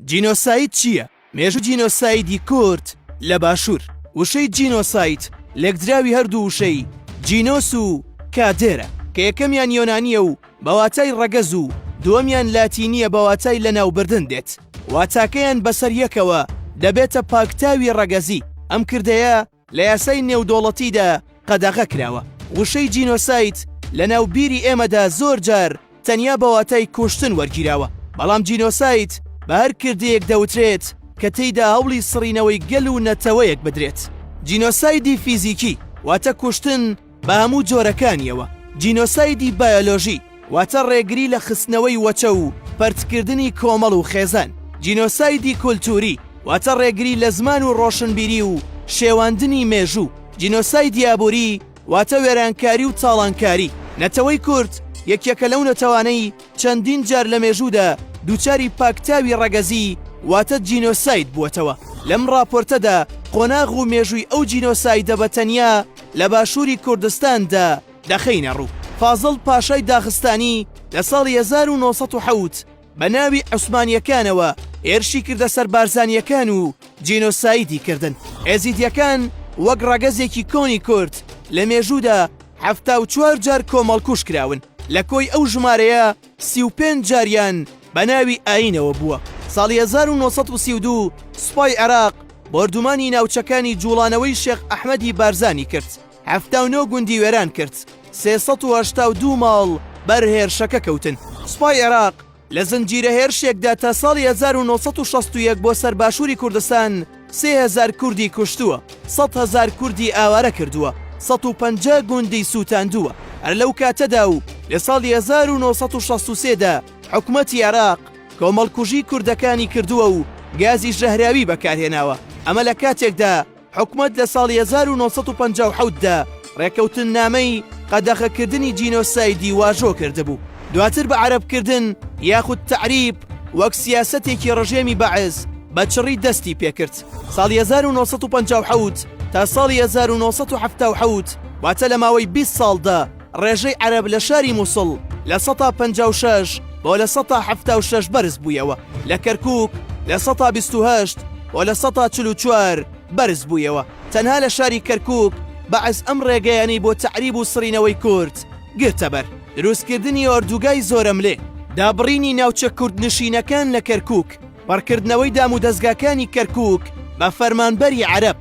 جینۆساید چییە؟ مێژوو جینۆسایدی کورد لە باشوور. وشەی جینۆسایت لەکدراوی هەردوو وشەی جینۆس و کادێرە کە یەکەمیان یۆنانیە و بەواتای ڕەگەز و دووەمیان لاتینیە بەواتای لەناوبردن دێت. واتاکەیان بەسەر یەکەوە دەبێتە پاکتاوی ڕەگەزی. ئەم کردەیە لە یاسای نێودوڵەتیدا قەدەغە کراوە. وشەی جینۆسایت لە ناوبیری ئێمەدا زۆر جار تەنیا بەواتای کوشتن وەرگیراوە، بەڵام جینۆسایت بە هەر کردەیەک دەوترێت کە تێیدا هەوڵی سڕینەوەی گەل و نەتەوەیەک بدرێت. جینۆسایدی فیزیکی واتە کوشتن بە هەموو جۆرەکانیەوە. جینۆسایدی بایۆلۆژی واتە ڕێگری لە خستنەوەی وەچە و پەرتکردنی کۆمەڵ و خێزان. جینۆسایدی کولتوری واتە ڕێگری لە زمان و ڕۆشنبیری و شێواندنی مێژوو. جینۆسایدی ئابووری واتە وێرانکاری و تاڵانکاری. نەتەوەی کورد یەکێکە لەو نەتەوانەی چەندین جار لە مێژوودا دووچاری پاکتاوی ڕەگەزی واتە جینۆساید بووەتەوە. لەم راپۆرتەدا قۆناغ و مێژووی ئەو جینۆسایدە بەتەنیا لە باشووری کوردستاندا دەخەینە ڕوو. فازڵ پاشای داخستانی لە ساڵی 1970 بە ناوی عوسمانیەکانەوە هێرشی کردە سەر بارزانیەکان و جینۆسایدی کردن. ئێزیدیەکان وەک ڕەگەزێکی کۆنی کورد لە مێژوودا 74 جار کۆمەڵکوش کراون. لە کۆی ئەو ژمارەیە 35 جاریان بە ناوی ئاینەوە بووە. ساڵی 1932 سوپای عێراق بۆردومانی ناوچەکانی جوڵانەوەی شێخ ئەحمەدی بارزانی کرد. 79 گوندی وێران کرد. 382 ماڵ بەر هێرشەکە کەوتن. سوپای عێراق لە زنجیرە هێرشێکدا تا ساڵی 1961 بۆ سەر باشووری کوردستان 3000 کوردی کوشتووە، 100,000 کوردی ئاوارە کردووە، 150 گوندی سووتاندووە. هەر لەو کاتەدا و لە ساڵی 1963دا حکومەتی عێراق کۆمەڵکوژی کوردەکانی کردووە و گازی ژەهراوی بەکارهێناوە. ئەمە لە کاتێکدا حکومەت لە ساڵی 1957دا ڕێکەوتن نامەی قەدەغەکردنی جینۆسایدی واژۆ کردبوو. دواتر بە عەرەبکردن یاخود تعریب وەک سیاسەتێکی ڕژێمی بەعز بە چڕی دەستی پێکرد. ساڵی 1957 تا ساڵی 1970 واتە لە ماوەی 20 ساڵدا ڕێژەی عەرەب لە شاری مووسڵ لە 156 بۆ لە 176 بەرز بوویەوە، لە کەرکووک لە 128 بۆ لە 144 بەرز بوویەوە. تەنها لە شاری کەرکووک بەعز ئەم ڕێگەیانەی بۆ تعریب و سڕینەوەی کورد گرتە بەر. دروستکردنی ئۆردوگای زۆرەملێ، دابڕینی ناوچە کوردنشینەکان لە کەرکووک، پڕکردنەوەی دام و دەستگاکانی کەرکووک بە فەرمانبەری عەرەب،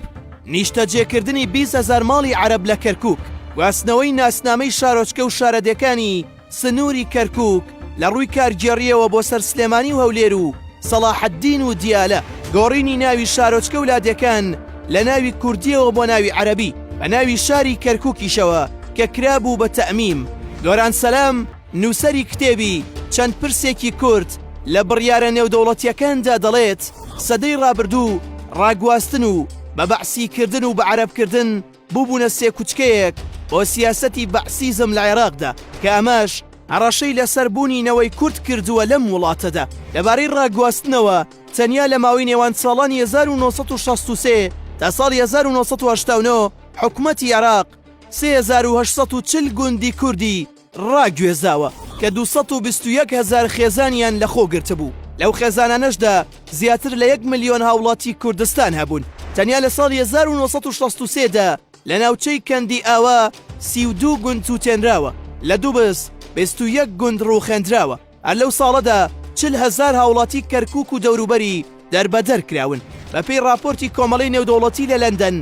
نیشتەجێکردنی 20,000 ماڵی عەرەب لە کەرکووک، گواستنەوەی ناسنامەی شارۆچکە و شارەدەکانی سنووری کەرکووک لە ڕووی کارگێڕیەوە بۆ سەر سلێمانی و هەولێر و سەلاحەددین و دیالە، گۆڕینی ناوی شارۆچکە و لادەکان لە ناوی کوردیەوە بۆ ناوی عەرەبی بە ناوی شاری کەرکووکیشەوە کە کرابوو بە تەئمیم. گۆران سەلام نووسەری کتێبی چەند پرسێکی کورد لە بڕیارە نێودەوڵەتیەکاندا دەڵێت سەدەی ڕابردوو ڕاگواستن و بە بەعسیکردن و بە عەرەبکردن بووبوونە سێ کوچکەیەک بۆ سیاسەتی بەعسیزم لە عێراقدا کە ئەماش هەڕەشەی لەسەربوونینەوەی کورد کردووە لەم وڵاتەدا. لەبارەی ڕاگواستنەوە تەنیا لە ماوەی نێوان ساڵانی 1963 تا ساڵی 1989 حکومەتی عێراق 3840 گوندی کوردی ڕاگوێزاوە کە 221,000 خێزانیان لە خۆ گرتبوو. لەو خێزانانەشدا زیاتر لە 1 ملیۆن هاوڵاتی کوردستان هەبوون. تەنیا لە ساڵی 1963دا لە ناوچەی کەندی ئاوا 32 گوند توتێنراوە، لە دووبس 21 گوند ڕووخێندراوە. هەر لەو ساڵەدا 40,000 هاوڵاتی کەرکووک و دەوروبەری دەربەدەر کراون. بەپێی راپۆرتی کۆمەڵی نێودەوڵەتی لە لەندەن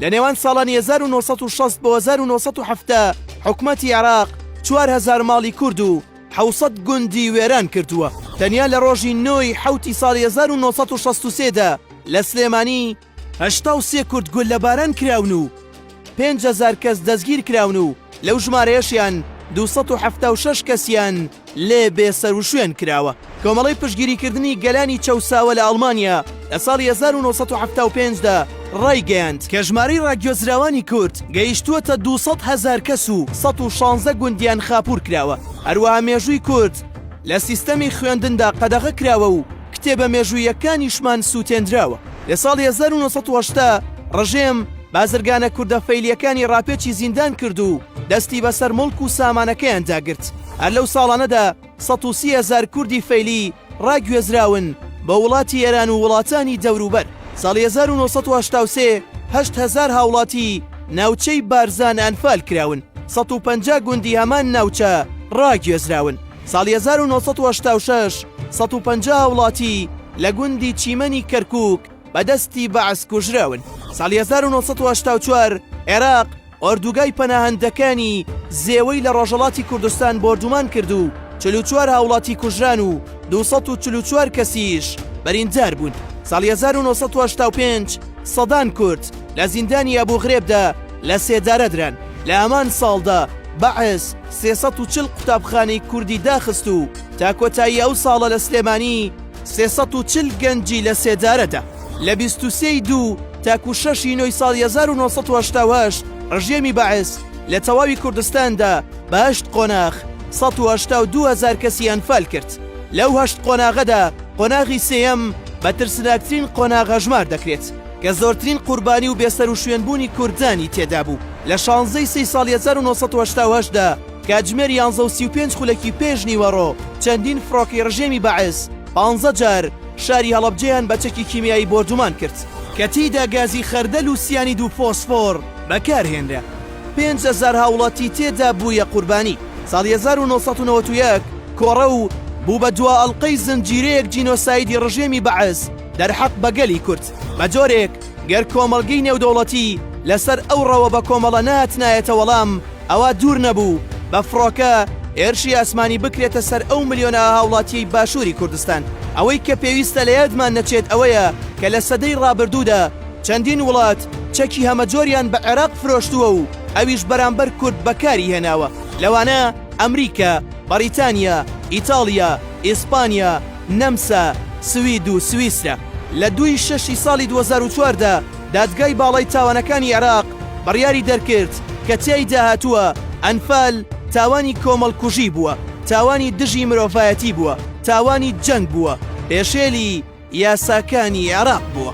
لە نێوان ساڵانی 1960 بۆ 1970 حکومەتی عێراق 4,000 ماڵی کورد و 700 گوندی وێران کردووە. تەنیا لە ڕۆژی 9 حوتی ساڵی 1963دا لە سلێمانی 83 کورد گول لە باران کراون و 5,000 کەس دەستگیر کراون و لەو ژمارەیەشیان 276 کەسیان لێ بێسەر و شوێن کراوە. کۆمەڵی پشتگیریکردنی گەلانی چەوساوە لە ئەڵمانیا لە ساڵی 1975دا ڕایگەیاند کە ژمارەی ڕاگوێزراوانی کورد گەیشتووەتە 200,000 کەس و 116 گوندیان خاپور کراوە. هەروەها مێژووی کورد لە سیستەمی خوێندندا قەدەغە کراوە و کتێبە مێژوویەکانیشمان سووتێنراوە. لە ساڵی 1970 ڕژێم بازرگانە کوردە فەیلیەکانی ڕاپێکی زیندان کرد و دەستی بەسەر مڵک و سامانەکەیان داگرت. هەر لەو ساڵانەدا 130,000 کوردی فەیلی ڕاگوێزراون بە وڵاتی ئێران و وڵاتانی دەوروبەر. ساڵی 1983 8,000 هاوڵاتی ناوچەی بارزان ئەنفال کراون، 150 گوندی هەمان ناوچە ڕاگوێزراون. ساڵی 1986 150 وڵاتی لە گوندی چیمەنی کەرکووک بەدەستی بەعس کوژراون. ساڵی 1984 عێراق ئۆردوگای پەناهەندەکانی زێوەی لە ڕۆژهەڵاتی کوردستان بۆردومان کرد و 44 هاوڵاتی کوژران و 244 کەسیش بەریندار بوون. ساڵی 1985 سەدان کورد لە زیندانی ئەبوغرێبدا لە سێدارە دران. لە ئەمان ساڵدا بەعس 340 قوتابخانەی کوردی داخست و تا کۆتایی ئەو ساڵە لە سلێمانی 340 گەنجی لە سێدارەدا. لە 23 دوو تاکو 6 نۆی ساڵی 1970 ڕژێمی بەعس لە تەواوی کوردستاندا بە 8 قۆناغ 182,000 کەسی ئەنفال کرد. لەو 8 قۆناغەدا قۆناغی سێیەم بە ترسناکترین قۆناغ ژمار دەکرێت کە زۆرترین قوربانی و بێسەر و شوێنبوونی کوردانی تێدا بوو. لە 16 سی ساڵی 1970دا کاتژمێر 11:35 خولەکی پێش نیوەڕۆ چەندین فڕۆکەی ڕژێمی بەعس 15 جار شاری هەڵەبجەیان بە چەکی کیمیایی بۆردومان کرد کە تیدا گازی خەردەل و سیانید و فۆسفۆر بەکارهێنرا. 5,000 هاوڵاتی تێدا بوویە قوربانی. ساڵی 1991 کۆڕە و بوو بە دوا ئەڵقەی زنجیرەیەک جینۆسایدی ڕژێمی بەعس دەرحەق بەگەلی کورد. بە جۆرێک گەر کۆمەڵگەی نێودەوڵەتی لەسەر ئەو ڕەوە بە کۆمەڵە نایەتە وەڵام ئەوە دوور نەبوو بە فڕۆکە ئێرشی ئاسمانی بکرێتە سەر ئەو ملیۆنە هاوڵاتی باشووری کوردستان. ئەوەی کە پێویستە لە یادمان نەچێت ئەوەیە کە لە سەدەی ڕابردوودا چەندین وڵات چەکی هەمەجۆریان بە عێراق فرۆشتووە و ئەویش بەرامبەر کورد بەکاری هێناوە. لەوانە ئەمریکا، بەریتانیا، ئیتاڵیا، ئیسپانیا، نەمسا، سوید و سویسرا. لە 2/6 ساڵی 2004دا دادگای باڵای تاوانەکانی عێراق بڕیاری دەرکرد کە تێیدا هاتووە ئەنفال تاوانی کۆمەڵکوژی بووە، تاوانی دژی مرۆڤایەتی بووە، تاوانی جەنگ بووە، پێشێلی یاساکانی عێراق بووە.